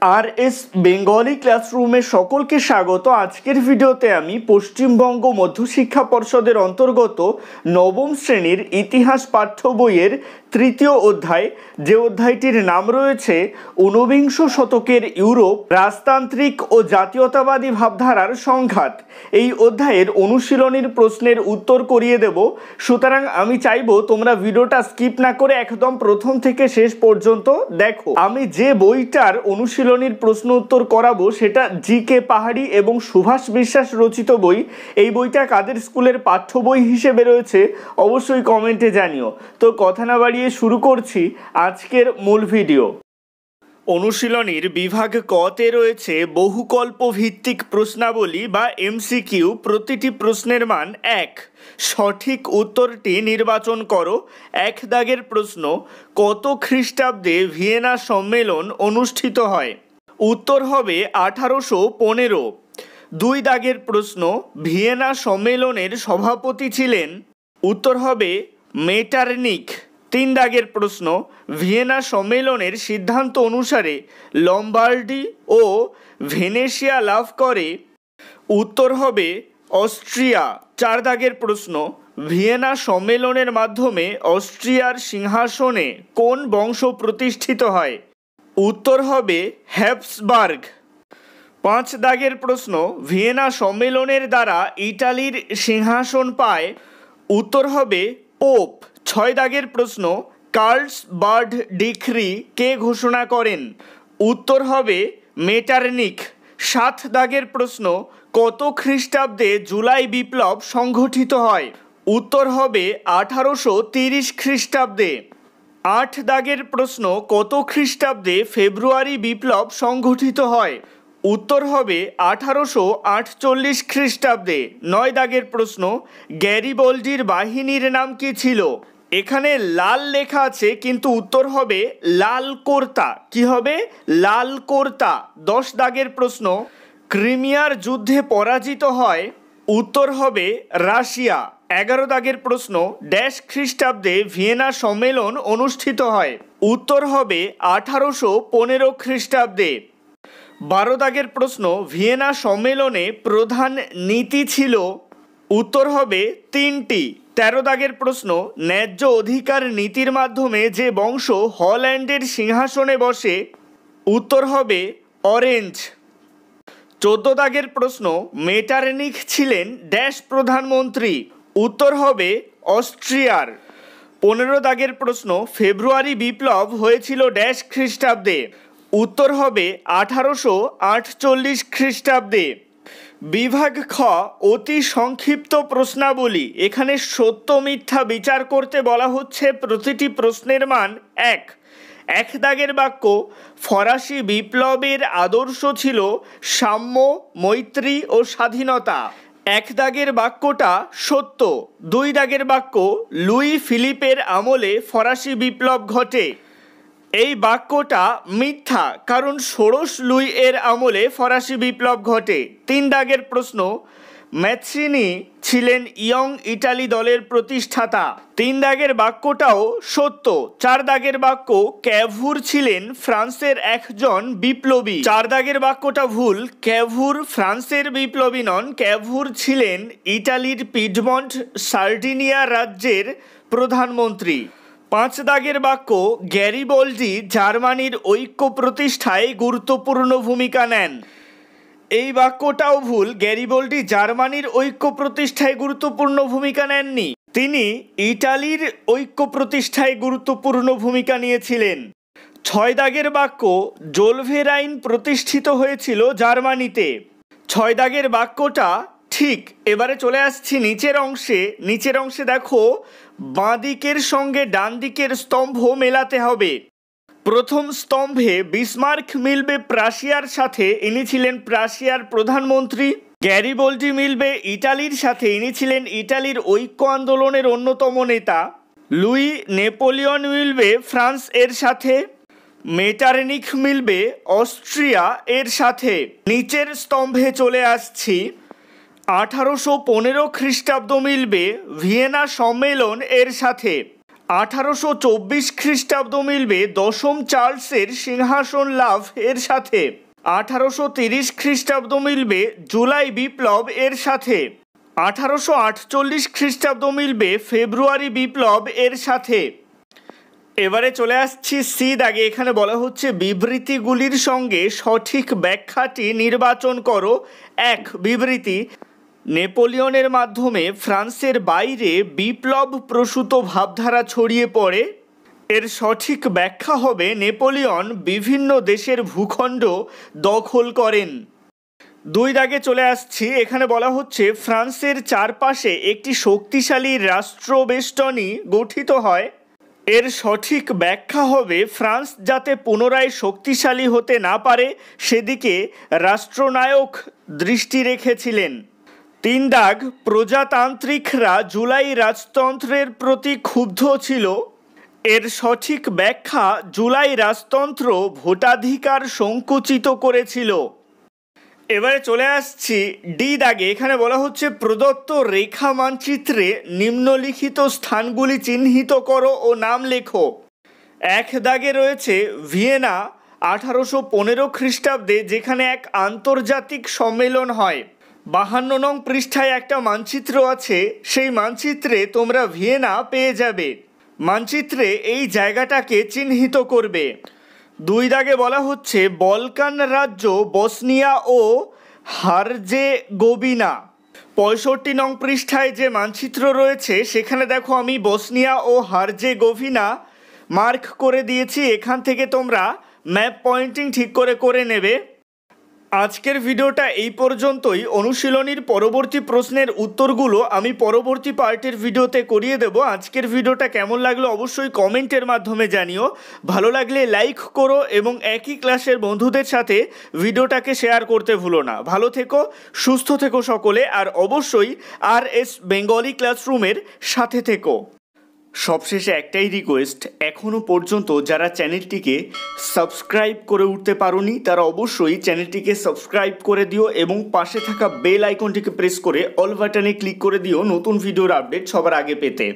RS Bengali ক্লাসরুমে সকলকে স্বাগত। আজকের ভিডিওতে আমি পশ্চিমবঙ্গ মধ্যশিক্ষা পর্ষদের অন্তর্গত নবম শ্রেণীর ইতিহাস পাঠ্য বইয়ের তৃতীয় অধ্যায়, যে অধ্যায়টির নাম রয়েছে ঊনবিংশ শতকের ইউরোপ, রাজতান্ত্রিক ও জাতীয়তাবাদী ভাবধারার সংঘাত, এই অধ্যায়ের অনুশীলনীর প্রশ্নের উত্তর করিয়ে দেব। সুতরাং আমি চাইবো তোমরা ভিডিওটা স্কিপ না করে একদম প্রথম থেকে শেষ পর্যন্ত দেখো। আমি যে বইটার অনুশীলনীর প্রশ্ন উত্তর করাবো সেটা জি.কে. পাহাড়ি এবং সুভাষ বিশ্বাস রচিত বই। এই বইটা কাদের স্কুলের পাঠ্য বই হিসেবে রয়েছে অবশ্যই কমেন্টে জানিও। তো কথা না বাড়িয়ে শুরু করছি আজকের মূল ভিডিও। অনুশীলনীর বিভাগ কতে রয়েছে বহুকল্প ভিত্তিক প্রশ্নাবলী বা এমসিকিউ। প্রতিটি প্রশ্নের মান 1। সঠিক উত্তরটি নির্বাচন করো। 1 দাগের প্রশ্ন, কত খ্রিস্টাব্দে ভিয়েনা সম্মেলন অনুষ্ঠিত হয়? উত্তর হবে 1815। 2 দাগের প্রশ্ন, ভিয়েনা সম্মেলনের সভাপতি ছিলেন? উত্তর হবে মেটারনিখ। 3 দাগের প্রশ্ন, ভিয়েনা সম্মেলনের সিদ্ধান্ত অনুসারে লম্বার্ডি ও ভেনেশিয়া লাভ করে? উত্তর হবে অস্ট্রিয়া। 4 দাগের প্রশ্ন, ভিয়েনা সম্মেলনের মাধ্যমে অস্ট্রিয়ার সিংহাসনে কোন বংশ প্রতিষ্ঠিত হয়? উত্তর হবে হ্যাবসবার্গ। 5 দাগের প্রশ্ন, ভিয়েনা সম্মেলনের দ্বারা ইটালির সিংহাসন পায়? উত্তর হবে পোপ। 6 দাগের প্রশ্ন, কার্লসবার্গ ডিক্রি কে ঘোষণা করেন? উত্তর হবে মেটারনিখ। 7 দাগের প্রশ্ন, কত খ্রিস্টাব্দে জুলাই বিপ্লব সংঘটিত হয়? উত্তর হবে 1830 খ্রিস্টাব্দে। 8 দাগের প্রশ্ন, কত খ্রিস্টাব্দে ফেব্রুয়ারি বিপ্লব সংঘটিত হয়? উত্তর হবে 1848 খ্রিস্টাব্দে। 9 দাগের প্রশ্ন, গ্যারিবল্ডির বাহিনীর নাম কি ছিল? এখানে লাল লেখা আছে কিন্তু উত্তর হবে লাল কোর্তা। কি হবে? লাল কোর্তা। 10 দাগের প্রশ্ন, ক্রিমিয়ার যুদ্ধে পরাজিত হয়? উত্তর হবে রাশিয়া। 11 দাগের প্রশ্ন, ড্যাশ খ্রিস্টাব্দে ভিয়েনা সম্মেলন অনুষ্ঠিত হয়? উত্তর হবে 1815 খ্রিস্টাব্দে। 12 দাগের প্রশ্ন, ভিয়েনা সম্মেলনে প্রধান নীতি ছিল? উত্তর হবে 3টি। 13 দাগের প্রশ্ন, ন্যায্য অধিকার নীতির মাধ্যমে যে বংশ হল্যান্ডের সিংহাসনে বসে? উত্তর হবে অরেঞ্জ। 14 দাগের প্রশ্ন, মেটারনিখ ছিলেন ড্যাশ প্রধানমন্ত্রী? উত্তর হবে অস্ট্রিয়ার। 15 দাগের প্রশ্ন, ফেব্রুয়ারি বিপ্লব হয়েছিল ড্যাশ খ্রিস্টাব্দে? উত্তর হবে 1848 খ্রিস্টাব্দে। বিভাগ খ, অতি সংক্ষিপ্ত প্রশ্নাবলী। এখানে সত্য মিথ্যা বিচার করতে বলা হচ্ছে। প্রতিটি প্রশ্নের মান 1। 1 দাগের বাক্য, ফরাসি বিপ্লবের আদর্শ ছিল সাম্য, মৈত্রী ও স্বাধীনতা। 1 দাগের বাক্যটা সত্য। 2 দাগের বাক্য, লুই ফিলিপের আমলে ফরাসি বিপ্লব ঘটে। এই বাক্যটা মিথ্যা, কারণ ষোড়শ লুই এর আমলে ফরাসি বিপ্লব ঘটে। 3 দাগের প্রশ্ন, ম্যাথিনি ছিলেন ইয়ং ইটালি দলের প্রতিষ্ঠাতা। 3 দাগের বাক্যটাও সত্য। 4 দাগের বাক্য, ক্যাভুর ছিলেন ফ্রান্সের একজন বিপ্লবী। 4 দাগের বাক্যটা ভুল। ক্যাভুর ফ্রান্সের বিপ্লবী নন। ক্যাভুর ছিলেন ইটালির পিডমন্ট সার্ডিনিয়া রাজ্যের প্রধানমন্ত্রী। 5 দাগের বাক্য, গ্যারিবল্ডি জার্মানির ঐক্য প্রতিষ্ঠায় গুরুত্বপূর্ণ ভূমিকা নেন। এই বাক্যটাও ভুল। গ্যারিবল্ডি জার্মানির ঐক্য প্রতিষ্ঠায় গুরুত্বপূর্ণ ভূমিকা নেননি। তিনি ইটালির ঐক্য প্রতিষ্ঠায় গুরুত্বপূর্ণ ভূমিকা নিয়েছিলেন। 6 দাগের বাক্য, জোলভেরাইন প্রতিষ্ঠিত হয়েছিল জার্মানিতে। 6 দাগের বাক্যটা ঠিক। এবারে চলে আসছি নিচের অংশে। নিচের অংশে দেখো, বাঁ দিকের সঙ্গে ডান দিকের স্তম্ভ মেলাতে হবে। প্রথম স্তম্ভে বিসমার্ক মিলবে প্রাশিয়ার সাথে, ইনি ছিলেন প্রাশিয়ার প্রধানমন্ত্রী। গ্যারিবল্ডি মিলবে ইটালির সাথে, ইনি ছিলেন ইটালির ঐক্য আন্দোলনের অন্যতম নেতা। লুই নেপোলিয়ন মিলবে ফ্রান্স এর সাথে। মেটারনিখ মিলবে অস্ট্রিয়া এর সাথে। নিচের স্তম্ভে চলে আসছি। 1815 খ্রিস্টাব্দ মিলবে ভিয়েনা সম্মেলন এর সাথে। 1824 খ্রিস্টাব্দ মিলবে দশম চার্লসের সিংহাসন লাভ এর সাথে। 1830 খ্রিস্টাব্দ মিলবে জুলাই বিপ্লব এর সাথে। 1848 খ্রিস্টাব্দ মিলবে ফেব্রুয়ারি বিপ্লব এর সাথে। এবারে চলে আসছি সি দাগে। এখানে বলা হচ্ছে বিবৃতিগুলির সঙ্গে সঠিক ব্যাখ্যাটি নির্বাচন করো। 1 বিবৃতি, নেপোলিয়নের মাধ্যমে ফ্রান্সের বাইরে বিপ্লব প্রসূত ভাবধারা ছড়িয়ে পড়ে। এর সঠিক ব্যাখ্যা হবে নেপোলিয়ন বিভিন্ন দেশের ভূখণ্ড দখল করেন। 2 দাগে চলে আসছি। এখানে বলা হচ্ছে ফ্রান্সের চারপাশে একটি শক্তিশালী রাষ্ট্রবেষ্টনী গঠিত হয়। এর সঠিক ব্যাখ্যা হবে ফ্রান্স যাতে পুনরায় শক্তিশালী হতে না পারে সেদিকে রাষ্ট্রনায়ক দৃষ্টি রেখেছিলেন। 3 দাগ, প্রজাতান্ত্রিকরা জুলাই রাজতন্ত্রের প্রতি ক্ষুব্ধ ছিল। এর সঠিক ব্যাখ্যা জুলাই রাজতন্ত্র ভোটাধিকার সংকুচিত করেছিল। এবারে চলে আসছি ডি দাগে। এখানে বলা হচ্ছে প্রদত্ত রেখা মানচিত্রে নিম্নলিখিত স্থানগুলি চিহ্নিত করো ও নাম লেখো। 1 দাগে রয়েছে ভিয়েনা 1815 খ্রিস্টাব্দে, যেখানে এক আন্তর্জাতিক সম্মেলন হয়। 52 নং পৃষ্ঠায় একটা মানচিত্র আছে, সেই মানচিত্রে তোমরা ভিয়েনা পেয়ে যাবে। মানচিত্রে এই জায়গাটাকে চিহ্নিত করবে। 2 দাগে বলা হচ্ছে বলকান রাজ্য বসনিয়া ও হার্জেগোভিনা। 65 নং পৃষ্ঠায় যে মানচিত্র রয়েছে সেখানে দেখো আমি বসনিয়া ও হার্জেগোভিনা মার্ক করে দিয়েছি। এখান থেকে তোমরা ম্যাপ পয়েন্টিং ঠিক করে নেবে। আজকের ভিডিওটা এই পর্যন্তই। অনুশীলনীর পরবর্তী প্রশ্নের উত্তরগুলো আমি পরবর্তী পার্টের ভিডিওতে করিয়ে দেব। আজকের ভিডিওটা কেমন লাগলো অবশ্যই কমেন্টের মাধ্যমে জানিও। ভালো লাগলে লাইক করো এবং একই ক্লাসের বন্ধুদের সাথে ভিডিওটাকে শেয়ার করতে ভুলো না। ভালো থেকো, সুস্থ থেকো সকলে, আর অবশ্যই RS বেঙ্গলি ক্লাসরুমের সাথে থেকো। সবশেষে একটাই রিকোয়েস্ট, এখনও পর্যন্ত যারা চ্যানেলটিকে সাবস্ক্রাইব করে উঠতে পারোনি তারা অবশ্যই চ্যানেলটিকে সাবস্ক্রাইব করে দিও এবং পাশে থাকা বেল আইকনটিকে প্রেস করে অল বাটনে ক্লিক করে দিও নতুন ভিডিওর আপডেট সবার আগে পেতে।